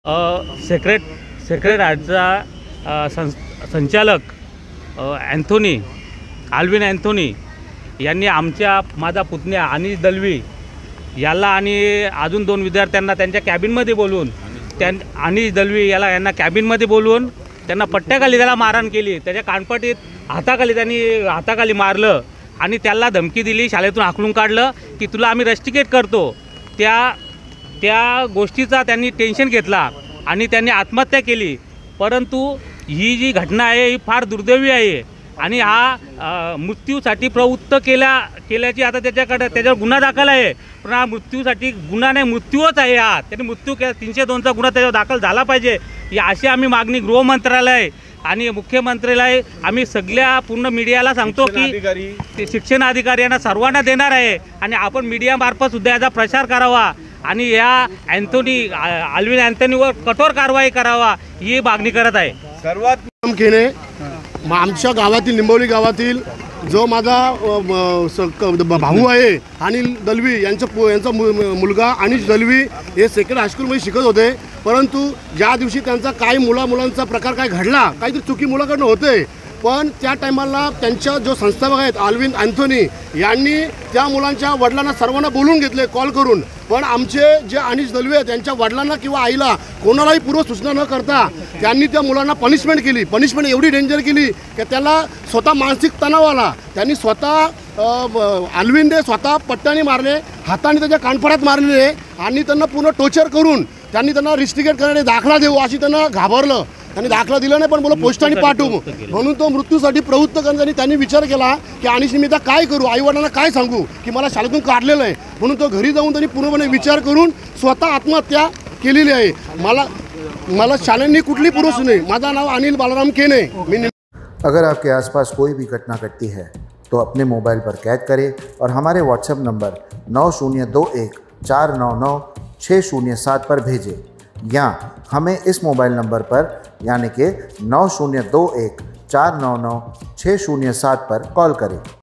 Secret हार्टचा संचालक Allwyn Anthony यांनी माझा पुतण्या अनिश दलवी याला आणि अजून 2 विद्यार्थ्यांना त्यांच्या कॅबिनमध्ये बोलवून अनिश दलवी यांना कॅबिनमध्ये बोलवून त्यांना पट्ट्याखाली त्याला मारहाण केली। त्याच्या कानपटीत हाताखाली मारलं आणि त्याला धमकी दिली, शाळेतून हाकलून काढलं की तुला आम्ही रस्टिकेट करतो। त्या गोष्टीचा त्यांनी टेन्शन घेतला आणि त्यांनी आत्महत्या केली। परंतु ही जी घटना आहे ही फार दुर्दैवी आहे आणि हा मृत्यूसाठी प्रवृत्त केल्याची आता त्याच्यावर गुन्हा दाखल आहे। पण हा मृत्यूसाठी गुन्हा नाही, मृत्यूच आहे हा। त्यांनी मृत्यू केला, 302चा गुन्हा त्याच्यावर दाखल झाला पाहिजे ही अशी आम्ही मागणी गृहमंत्रालय आणि मुख्यमंत्र्याला आम्ही सगळ्या पूर्ण मीडियाला सांगतो की शिक्षण अधिकारी यांना सर्वांना देणार आहे आणि आपण मीडियामार्फत सुद्धा याचा प्रचार करावा आणि या आल्विन अँथोनीवर कठोर कारवाई करावा ही मागणी करत आहे। सर्वात केने आमच्या गावातील निंबवली गावातील जो माझा भाऊ आहे अनिल दलवी यांचा मुलगा अनिश दलवी हे सेक्रेट हायस्कूलमध्ये शिकत होते। परंतु ज्या दिवशी त्यांचा काही मुलांचा प्रकार काय घडला, काहीतरी चुकी मुलाकडनं होते, पण त्या टायमाला त्यांच्या जो संस्थापक आहेत आल्विन अँथोनी यांनी त्या मुलांच्या वडिलांना सर्वांना बोलून घेतले कॉल करून। पण आमचे जे अनिश दलवी आहेत त्यांच्या वडिलांना किंवा आईला कोणालाही पूर्वसूचना न करता त्यांनी त्या मुलांना पनिशमेंट केली। पनिशमेंट एवढी डेंजर केली की त्याला स्वतः मानसिक तणाव आला। त्यांनी आल्विनने स्वतः पट्ट्याने मारले, हाताने त्याच्या कानफडात मारले आणि त्यांना पूर्ण टॉर्चर करून त्यांनी त्यांना रिस्ट्रिकेट करण्याने दाखला देऊ अशी त्यांना घाबरलं। त्यांनी दाखला दिला नाही, पण बोला पोस्टाने पाठवू म्हणून तो मृत्यूसाठी प्रवृत्त करण्याने त्यांनी विचार केला की अनिशने मी आता काय करू, आईवडिलांना काय सांगू की मला शाळेतून काढलेलं आहे। म्हणून तो घरी जाऊन त्यांनी पूर्णपणे विचार करून स्वतः आत्महत्या केलेली आहे। मला शाळेंनी कुठली पूर्वसूचना नाही। माझं नाव अनिल बालाराम केने। अगर आपके आसपास कोई भी घटना घटती है तो अपने मोबाइल पर कैद करें और हमारे व्हाट्सएप नंबर 9021 499 607 पर भेजें या हमें इस मोबाइल नंबर पर यानी कि 9021 499 607 पर कॉल करें।